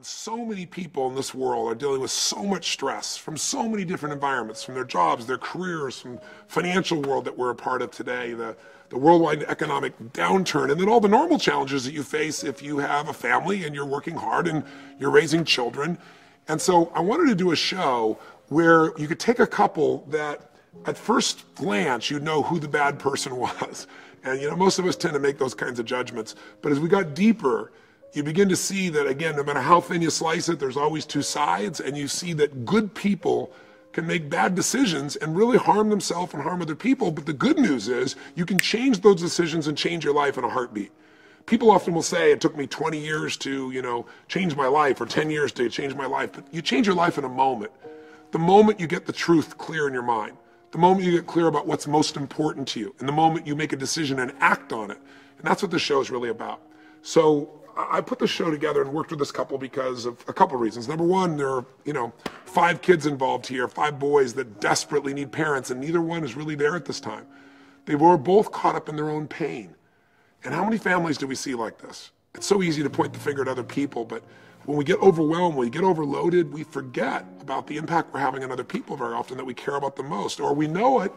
So many people in this world are dealing with so much stress from so many different environments, from their jobs, their careers, from financial world that we're a part of today, the worldwide economic downturn, and then all the normal challenges that you face if you have a family and you're working hard and you're raising children. And so I wanted to do a show where you could take a couple that at first glance you'd know who the bad person was. And most of us tend to make those kinds of judgments. But as we got deeper, you begin to see that, again, no matter how thin you slice it, there's always two sides, and you see that good people can make bad decisions and really harm themselves and harm other people. But the good news is you can change those decisions and change your life in a heartbeat. People often will say, it took me 20 years to, change my life, or 10 years to change my life. But you change your life in a moment. The moment you get the truth clear in your mind, the moment you get clear about what's most important to you, and the moment you make a decision and act on it. And that's what this show is really about. So I put the show together and worked with this couple because of a couple of reasons. Number one, there are, 5 kids involved here, 5 boys that desperately need parents, and neither one is really there at this time. They were both caught up in their own pain. And how many families do we see like this? It's so easy to point the finger at other people, but when we get overwhelmed, when we get overloaded, we forget about the impact we're having on other people very often that we care about the most. Or we know it,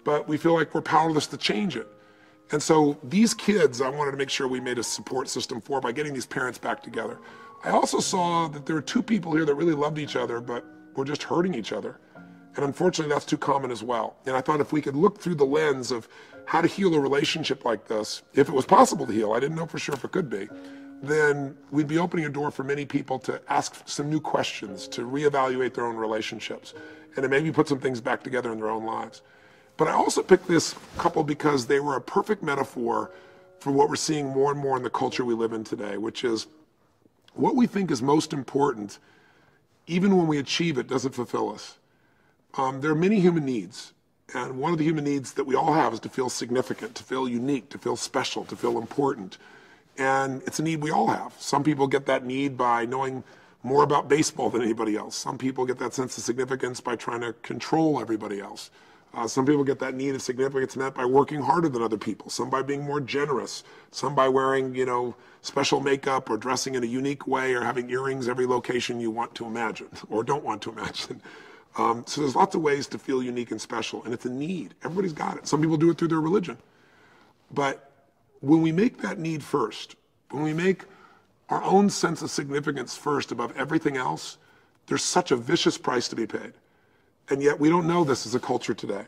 but we feel like we're powerless to change it. And so these kids, I wanted to make sure we made a support system for by getting these parents back together. I also saw that there were 2 people here that really loved each other, but were just hurting each other. And unfortunately, that's too common as well. And I thought if we could look through the lens of how to heal a relationship like this, if it was possible to heal, I didn't know for sure if it could be, then we'd be opening a door for many people to ask some new questions, to reevaluate their own relationships, and to maybe put some things back together in their own lives. But I also picked this couple because they were a perfect metaphor for what we're seeing more and more in the culture we live in today, which is what we think is most important, even when we achieve it, doesn't fulfill us. There are many human needs, and one of the human needs that we all have is to feel significant, to feel unique, to feel special, to feel important. And it's a need we all have. Some people get that need by knowing more about baseball than anybody else. Some people get that sense of significance by trying to control everybody else. Some people get that need of significance met by working harder than other people, some by being more generous, some by wearing, special makeup or dressing in a unique way or having earrings every location you want to imagine or don't want to imagine. So there's lots of ways to feel unique and special, and it's a need. Everybody's got it. Some people do it through their religion. But when we make that need first, when we make our own sense of significance first above everything else, there's such a vicious price to be paid. And yet we don't know this as a culture today.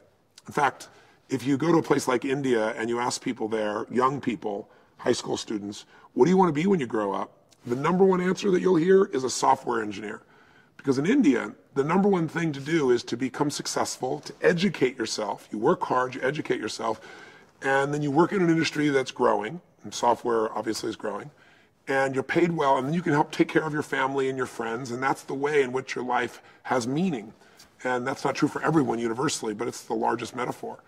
In fact, if you go to a place like India and you ask people there, young people, high school students, what do you want to be when you grow up? The number one answer that you'll hear is a software engineer. Because in India, the number one thing to do is to become successful, to educate yourself. You work hard, you educate yourself, and then you work in an industry that's growing, and software obviously is growing, and you're paid well, and then you can help take care of your family and your friends, and that's the way in which your life has meaning. And that's not true for everyone universally, but it's the largest metaphor.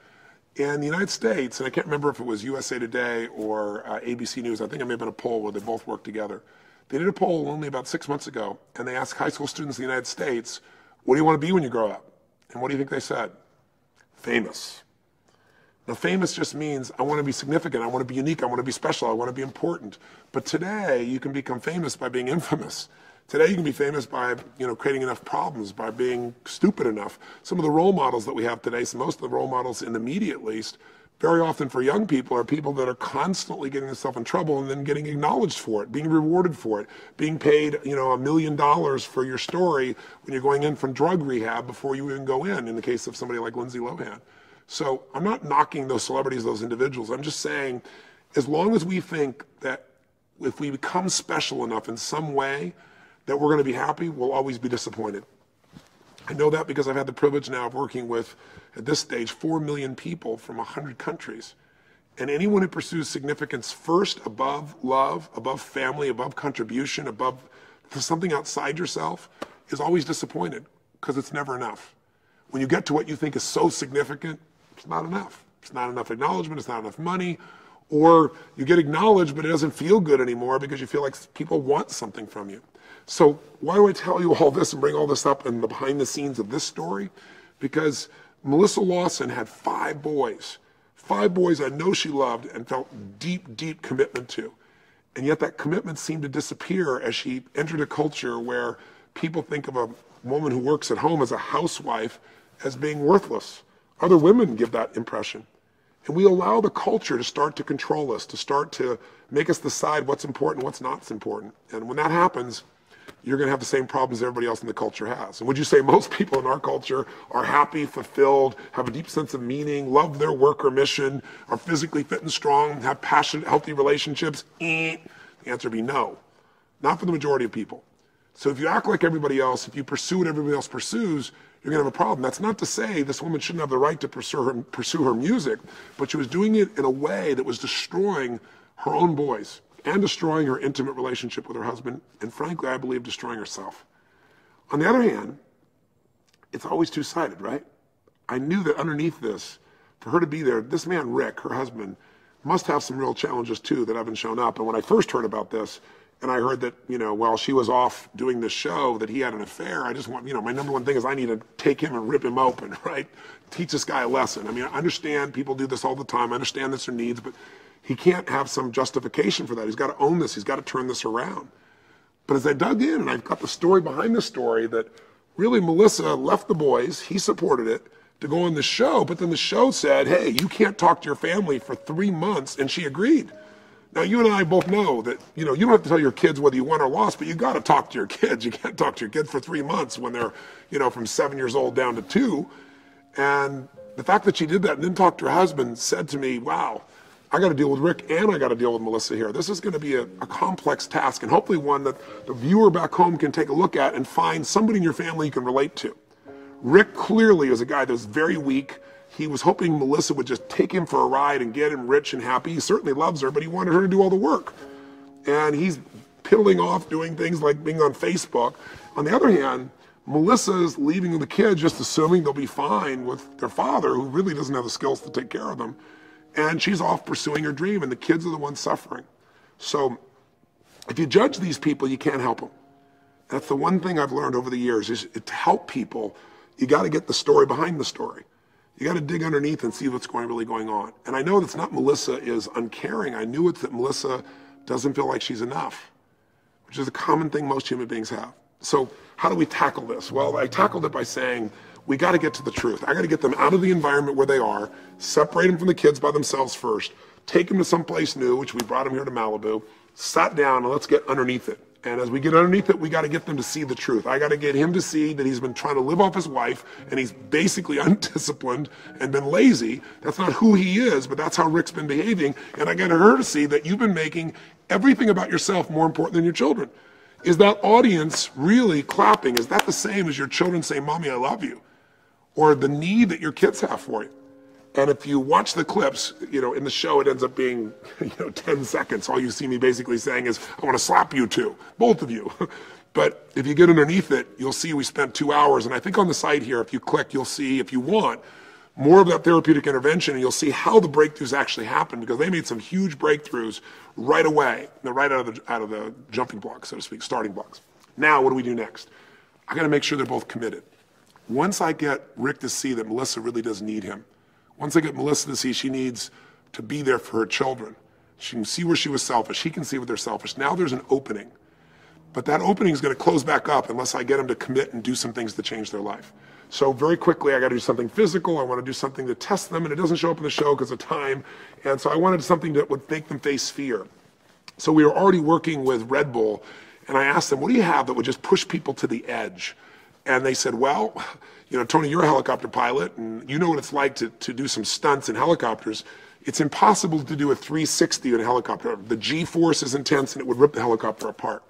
In the United States, and I can't remember if it was USA Today or ABC News, I think it may have been a poll where they both worked together. They did a poll only about 6 months ago, and they asked high school students in the United States, what do you want to be when you grow up? And what do you think they said? Famous. Now, famous just means I want to be significant, I want to be unique, I want to be special, I want to be important. But today, you can become famous by being infamous. Today, you can be famous by, creating enough problems, by being stupid enough. Some of the role models that we have today, so most of the role models in the media at least, very often for young people are people that are constantly getting themselves in trouble and then getting acknowledged for it, being rewarded for it, being paid, $1 million for your story when you're going in from drug rehab before you even go in the case of somebody like Lindsay Lohan. So I'm not knocking those celebrities, those individuals. I'm just saying, as long as we think that if we become special enough in some way that we're going to be happy, we'll always be disappointed. I know that because I've had the privilege now of working with, at this stage, 4 million people from 100 countries. And anyone who pursues significance first above love, above family, above contribution, above something outside yourself is always disappointed because it's never enough. When you get to what you think is so significant, it's not enough. It's not enough acknowledgement, it's not enough money, or you get acknowledged but it doesn't feel good anymore because you feel like people want something from you. So why do I tell you all this and bring all this up in the behind the scenes of this story? Because Melissa Lawson had 5 boys. 5 boys I know she loved and felt deep, deep commitment to. And yet that commitment seemed to disappear as she entered a culture where people think of a woman who works at home as a housewife as being worthless. Other women give that impression. And we allow the culture to start to control us, to start to make us decide what's important, what's not important. And when that happens, you're going to have the same problems everybody else in the culture has. And would you say most people in our culture are happy, fulfilled, have a deep sense of meaning, love their work or mission, are physically fit and strong, have passionate, healthy relationships? The answer would be no. Not for the majority of people. So if you act like everybody else, if you pursue what everybody else pursues, you're going to have a problem. That's not to say this woman shouldn't have the right to pursue her music, but she was doing it in a way that was destroying her own boys and destroying her intimate relationship with her husband, and frankly, I believe destroying herself. On the other hand, it's always two-sided, right? I knew that underneath this, for her to be there, this man, Rick, her husband, must have some real challenges too that haven't shown up. And when I first heard about this, and I heard that, while she was off doing this show, that he had an affair, I just want, my number one thing is I need to take him and rip him open, right? Teach this guy a lesson. I mean, I understand people do this all the time. I understand that's their needs, but he can't have some justification for that. He's got to own this. He's got to turn this around. But as I dug in, and I've got the story behind the story, that really Melissa left the boys, he supported it, to go on the show, but then the show said, hey, you can't talk to your family for 3 months, and she agreed. Now, you and I both know that, you don't have to tell your kids whether you won or lost, but you got to talk to your kids. You can't talk to your kids for 3 months when they're, from 7 years old down to 2. And the fact that she did that and then talked to her husband said to me, wow, I got to deal with Rick and I got to deal with Melissa here. This is going to be a complex task, and hopefully one that the viewer back home can take a look at and find somebody in your family you can relate to. Rick clearly is a guy that's very weak. He was hoping Melissa would just take him for a ride and get him rich and happy. He certainly loves her, but he wanted her to do all the work. And he's piddling off doing things like being on Facebook. On the other hand, Melissa's leaving the kids just assuming they'll be fine with their father, who really doesn't have the skills to take care of them. And she's off pursuing her dream, and the kids are the ones suffering. So if you judge these people, you can't help them. That's the one thing I've learned over the years, is to help people, you got to get the story behind the story. You got to dig underneath and see what's really going on. And I know that's not Melissa is uncaring. I knew it's that Melissa doesn't feel like she's enough, which is a common thing most human beings have. So how do we tackle this? Well, I tackled it by saying, we got to get to the truth. I got to get them out of the environment where they are, separate them from the kids by themselves first, take them to someplace new, which we brought them here to Malibu, sat down, and let's get underneath it. And as we get underneath it, we got to get them to see the truth. I got to get him to see that he's been trying to live off his wife, and he's basically undisciplined and been lazy. That's not who he is, but that's how Rick's been behaving. And I got her to see that you've been making everything about yourself more important than your children. Is that audience really clapping? Is that the same as your children saying, Mommy, I love you? Or the need that your kids have for you? And if you watch the clips, in the show, it ends up being, 10 seconds. All you see me basically saying is, I want to slap you two, both of you. But if you get underneath it, you'll see we spent 2 hours. And I think on the site here, if you click, you'll see, if you want, more of that therapeutic intervention, and you'll see how the breakthroughs actually happened, because they made some huge breakthroughs right away. They're right out of the jumping blocks, so to speak, starting blocks. Now, what do we do next? I got to make sure they're both committed. Once I get Rick to see that Melissa really does need him, once I get Melissa to see she needs to be there for her children, she can see where she was selfish, he can see where they're selfish. Now there's an opening. But that opening is going to close back up unless I get them to commit and do some things to change their life. So very quickly, I got to do something physical. I want to do something to test them, and it doesn't show up in the show because of time. And so I wanted something that would make them face fear. So we were already working with Red Bull, and I asked them, what do you have that would just push people to the edge? And they said, well, Tony, you're a helicopter pilot, and you know what it's like to do some stunts in helicopters. It's impossible to do a 360 in a helicopter. The G-force is intense, and it would rip the helicopter apart.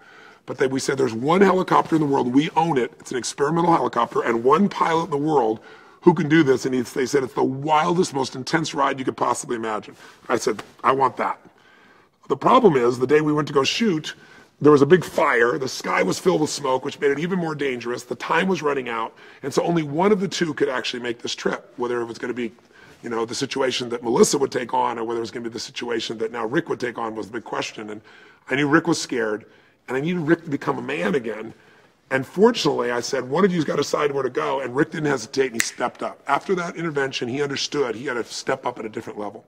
But we said there's one helicopter in the world, we own it, it's an experimental helicopter, and one pilot in the world who can do this, and they said it's the wildest, most intense ride you could possibly imagine. I said, I want that. The problem is, the day we went to go shoot, there was a big fire, the sky was filled with smoke, which made it even more dangerous, the time was running out, and so only one of the two could actually make this trip, whether it was going to be the situation that Melissa would take on, or whether it was going to be the situation that now Rick would take on was the big question. And I knew Rick was scared, and I needed Rick to become a man again. And fortunately, I said, one of you's got to decide where to go, and Rick didn't hesitate, and he stepped up. After that intervention, he understood he had to step up at a different level.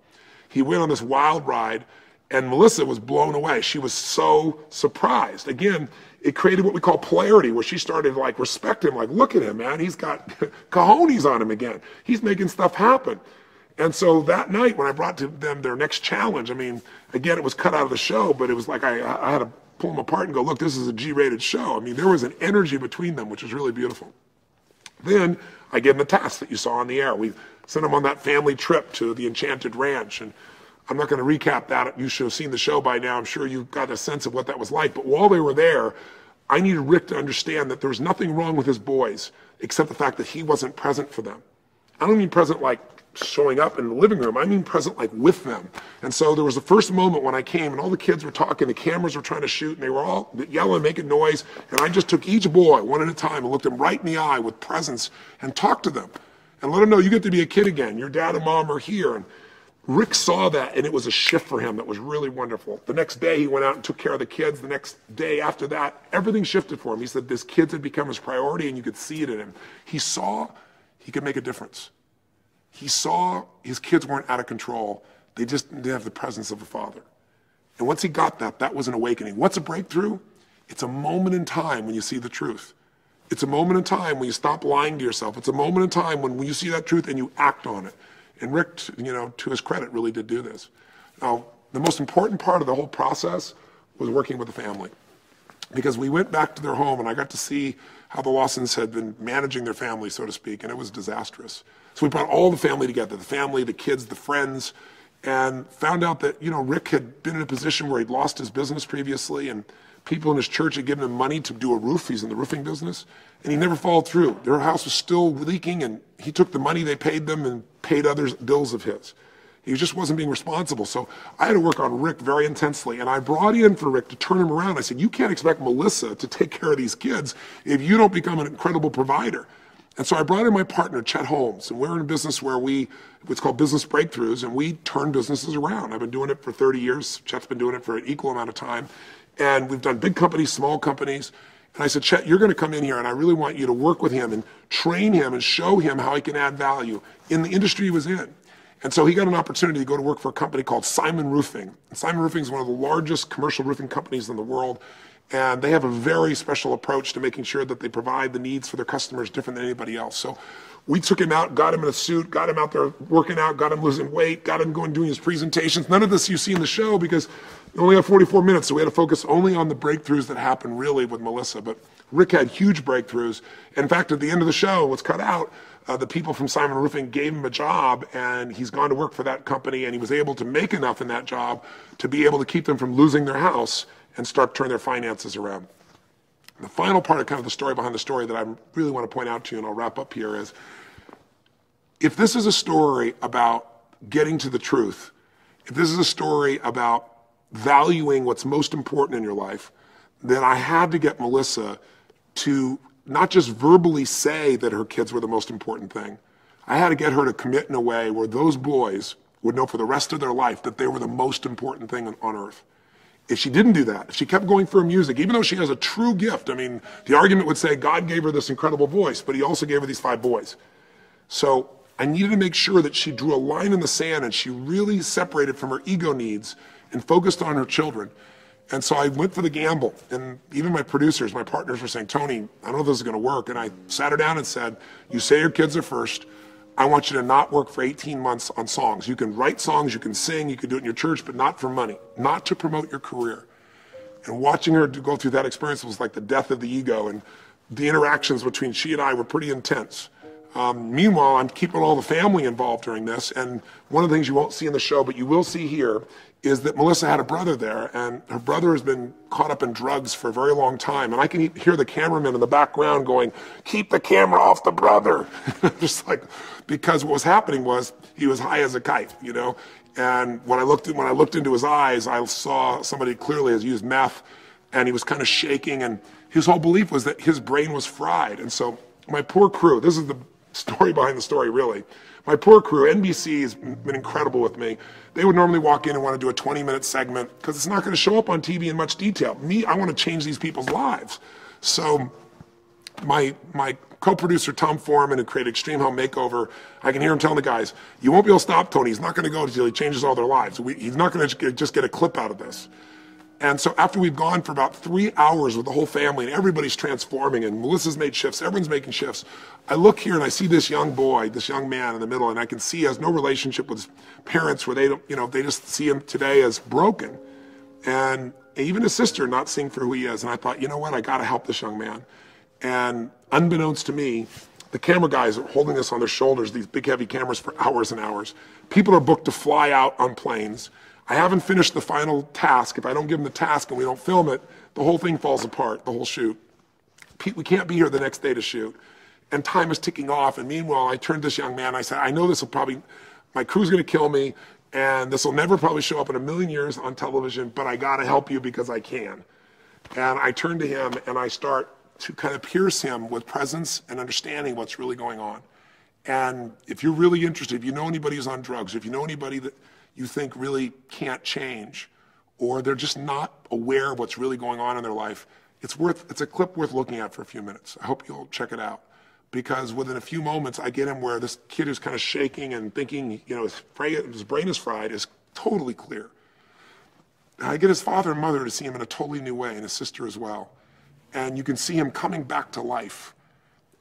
He went on this wild ride, And Melissa was blown away. She was so surprised. Again, it created what we call polarity, where she started to like respect him, like, look at him, man, he's got cojones on him again. He's making stuff happen. And so that night when I brought to them their next challenge, I mean, again, it was cut out of the show, but it was like I had to pull them apart and go, look, this is a G-rated show. I mean, there was an energy between them, which was really beautiful. Then I gave them the task that you saw on the air. We sent them on that family trip to the Enchanted Ranch. And I'm not going to recap that. You should have seen the show by now. I'm sure you got a sense of what that was like. But while they were there, I needed Rick to understand that there was nothing wrong with his boys, except the fact that he wasn't present for them. I don't mean present like showing up in the living room. I mean present like with them. And so there was the first moment when I came and all the kids were talking, the cameras were trying to shoot, and they were all yelling, making noise. And I just took each boy one at a time and looked them right in the eye with presence and talked to them and let them know you get to be a kid again. Your dad and mom are here. And Rick saw that, and it was a shift for him that was really wonderful. The next day, he went out and took care of the kids. The next day after that, everything shifted for him. He said this kids had become his priority, and you could see it in him. He saw he could make a difference. He saw his kids weren't out of control. They just didn't have the presence of a father. And once he got that, that was an awakening. What's a breakthrough? It's a moment in time when you see the truth. It's a moment in time when you stop lying to yourself. It's a moment in time when you see that truth and you act on it. And Rick, you know, to his credit, really did do this. Now, the most important part of the whole process was working with the family. Because we went back to their home and I got to see how the Lawsons had been managing their family, so to speak, and it was disastrous. So we brought all the family together, the family, the kids, the friends, and found out that, you know, Rick had been in a position where he'd lost his business previously, and people in his church had given him money to do a roof. He's in the roofing business, and he never followed through. Their house was still leaking, and he took the money they paid them and paid others bills of his. He just wasn't being responsible. So I had to work on Rick very intensely, and I brought in for Rick to turn him around. I said, you can't expect Melissa to take care of these kids if you don't become an incredible provider. And so I brought in my partner, Chet Holmes, and we're in a business where what's called business breakthroughs, and we turn businesses around. I've been doing it for 30 years. Chet's been doing it for an equal amount of time. And we've done big companies, small companies. And I said, Chet, you're going to come in here, and I really want you to work with him and train him and show him how he can add value in the industry he was in. And so he got an opportunity to go to work for a company called Simon Roofing. And Simon Roofing is one of the largest commercial roofing companies in the world. And they have a very special approach to making sure that they provide the needs for their customers different than anybody else. So we took him out, got him in a suit, got him out there working out, got him losing weight, got him going doing his presentations. None of this you see in the show because we only have 44 minutes, so we had to focus only on the breakthroughs that happened really with Melissa. But Rick had huge breakthroughs. In fact, at the end of the show, what's cut out, the people from Simon Roofing gave him a job, and he's gone to work for that company, and he was able to make enough in that job to be able to keep them from losing their house and start turning their finances around. The final part of kind of the story behind the story that I really want to point out to you, and I'll wrap up here, is if this is a story about getting to the truth, if this is a story about valuing what's most important in your life, then I had to get Melissa to not just verbally say that her kids were the most important thing. I had to get her to commit in a way where those boys would know for the rest of their life that they were the most important thing on earth. If she didn't do that, if she kept going for her music, even though she has a true gift, I mean, the argument would say God gave her this incredible voice, but he also gave her these 5 boys. So I needed to make sure that she drew a line in the sand and she really separated from her ego needs and focused on her children. And so I went for the gamble, and even my producers, my partners were saying, Tony, I don't know if this is going to work. And I sat her down and said, you say your kids are first. I want you to not work for 18 months on songs. You can write songs, you can sing, you can do it in your church, but not for money, not to promote your career. And watching her go through that experience was like the death of the ego, and the interactions between she and I were pretty intense. Meanwhile, I'm keeping all the family involved during this, and one of the things you won't see in the show, but you will see here, is that Melissa had a brother there, and her brother has been caught up in drugs for a very long time. And I can hear the cameraman in the background going, keep the camera off the brother. Just like, because what was happening was he was high as a kite, you know? And when I looked into his eyes, I saw somebody clearly has used meth, and he was kind of shaking, and his whole belief was that his brain was fried. And so my poor crew, this is the story behind the story, really. My poor crew, NBC has been incredible with me. They would normally walk in and want to do a 20-minute segment because it's not going to show up on TV in much detail. Me, I want to change these people's lives. So my co-producer Tom Foreman, who created Extreme Home Makeover, I can hear him telling the guys, you won't be able to stop Tony. He's not going to go until he changes all their lives. He's not going to just get a clip out of this. And so after we've gone for about 3 hours with the whole family and everybody's transforming and Melissa's made shifts, everyone's making shifts, I look here and I see this young boy, this young man in the middle, and I can see he has no relationship with his parents where they don't, they just see him today as broken. And even his sister not seeing for who he is. And I thought, you know what, I got to help this young man. And unbeknownst to me, the camera guys are holding this on their shoulders, these big heavy cameras for hours and hours. People are booked to fly out on planes. I haven't finished the final task. If I don't give them the task and we don't film it, the whole thing falls apart, the whole shoot. We can't be here the next day to shoot. And time is ticking off. And meanwhile, I turned to this young man, I said, I know this will probably, my crew's gonna kill me, and this will never probably show up in a million years on television, but I gotta help you because I can. And I turn to him and I start to kind of pierce him with presence and understanding what's really going on. And if you're really interested, if you know anybody who's on drugs, if you know anybody that you think really can't change, or they're just not aware of what's really going on in their life, it's a clip worth looking at for a few minutes. I hope you'll check it out. Because within a few moments, I get him where this kid who's kind of shaking and thinking, his brain is fried, is totally clear. And I get his father and mother to see him in a totally new way, and his sister as well. And you can see him coming back to life.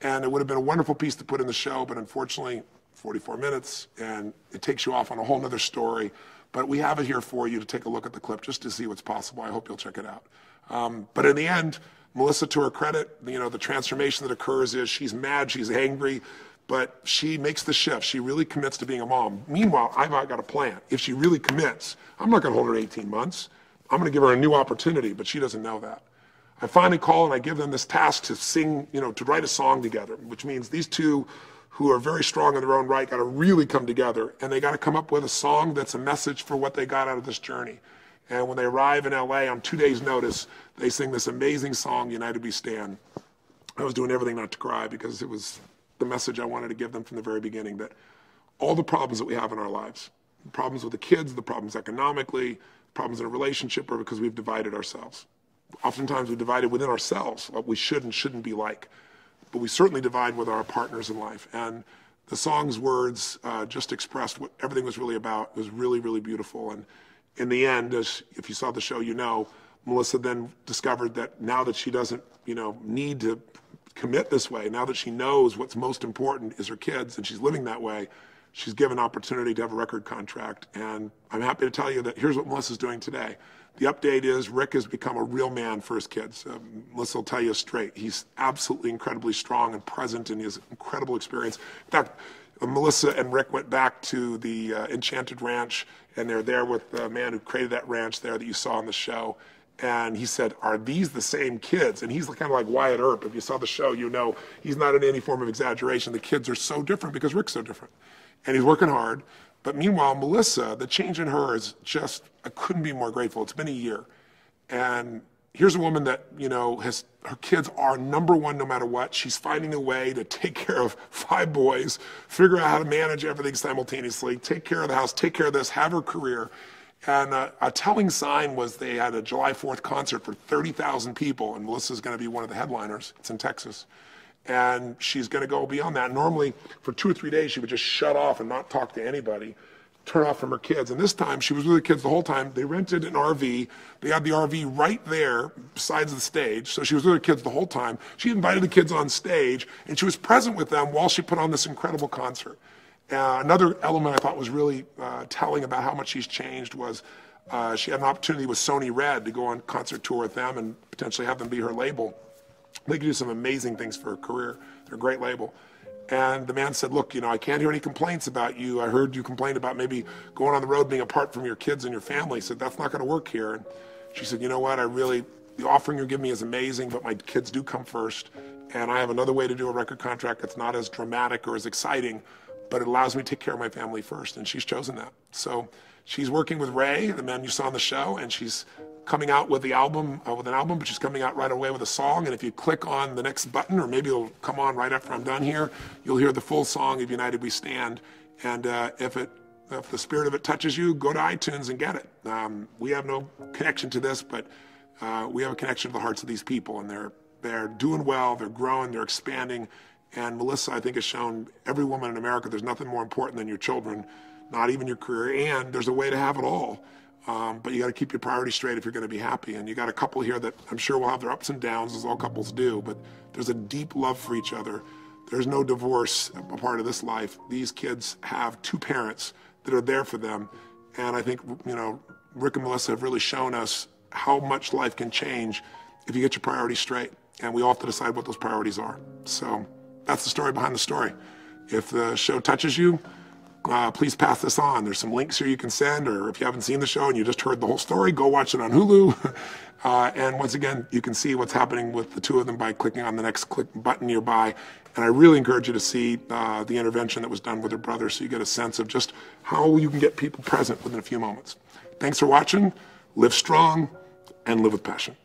And it would have been a wonderful piece to put in the show, but unfortunately, 44 minutes, and it takes you off on a whole nother story. But we have it here for you to take a look at the clip just to see what's possible. I hope you'll check it out. But in the end, Melissa, to her credit, the transformation that occurs is she's mad, she's angry, but she makes the shift. She really commits to being a mom. Meanwhile, I've got a plan. If she really commits, I'm not going to hold her 18 months. I'm going to give her a new opportunity, but she doesn't know that. I finally call and I give them this task to sing, to write a song together, which means these two who are very strong in their own right got to really come together, and they got to come up with a song that's a message for what they got out of this journey. And when they arrive in LA on 2 days' notice, they sing this amazing song, United We Stand. I was doing everything not to cry because it was the message I wanted to give them from the very beginning, that all the problems that we have in our lives, the problems with the kids, the problems economically, problems in a relationship, are because we've divided ourselves. Oftentimes we've divided within ourselves what we should and shouldn't be like, but we certainly divide with our partners in life. And the song's words just expressed what everything was really about. It was really, really beautiful. And in the end, as if you saw the show, Melissa then discovered that now that she doesn't, need to commit this way, now that she knows what's most important is her kids and she's living that way, she's given opportunity to have a record contract. And I'm happy to tell you that here's what Melissa's doing today. The update is Rick has become a real man for his kids. Melissa will tell you straight. He's absolutely incredibly strong and present in his incredible experience. In fact, Melissa and Rick went back to the Enchanted Ranch, and they're there with the man who created that ranch there that you saw on the show. And he said, are these the same kids? And he's kind of like Wyatt Earp. If you saw the show, he's not in any form of exaggeration. The kids are so different because Rick's so different. And he's working hard. But meanwhile, Melissa, the change in her is just, I couldn't be more grateful. It's been a year. And here's a woman that, her kids are number one no matter what. She's finding a way to take care of 5 boys, figure out how to manage everything simultaneously, take care of the house, take care of this, have her career. And a telling sign was they had a July 4th concert for 30,000 people, and Melissa's going to be one of the headliners. It's in Texas. And she's going to go beyond that. Normally, for 2 or 3 days, she would just shut off and not talk to anybody, turn off from her kids. And this time, she was with the kids the whole time. They rented an RV. They had the RV right there besides the stage. So she was with her kids the whole time. She invited the kids on stage, and she was present with them while she put on this incredible concert. Another element I thought was really telling about how much she's changed was she had an opportunity with Sony Red to go on concert tour with them and potentially have them be her label. They could do some amazing things for her career. They're a great label. And the man said, look, I can't hear any complaints about you. I heard you complain about maybe going on the road being apart from your kids and your family. He said, that's not going to work here. And she said, you know what, the offering you give me is amazing, but my kids do come first. And I have another way to do a record contract that's not as dramatic or as exciting, but it allows me to take care of my family first. And she's chosen that. So she's working with Ray, the man you saw on the show, and she's coming out with an album, but she's coming out right away with a song. And if you click on the next button, or maybe it'll come on right after I'm done here, you'll hear the full song of United We Stand. And if the spirit of it touches you, go to iTunes and get it. We have no connection to this, but we have a connection to the hearts of these people, and they're doing well, they're growing, they're expanding, And Melissa, I think, has shown every woman in America there's nothing more important than your children, not even your career, and there's a way to have it all. But you got to keep your priorities straight if you're going to be happy. And you got a couple here that I'm sure will have their ups and downs, as all couples do, but there's a deep love for each other. There's no divorce a part of this life. These kids have two parents that are there for them. And I think, Rick and Melissa have really shown us how much life can change if you get your priorities straight. And we all have to decide what those priorities are. So that's the story behind the story. If the show touches you, please pass this on. There's some links here you can send, or if you haven't seen the show and you just heard the whole story, go watch it on Hulu. And once again, you can see what's happening with the two of them by clicking on the next click button nearby. And I really encourage you to see the intervention that was done with her brother so you get a sense of just how you can get people present within a few moments. Thanks for watching. Live strong and live with passion.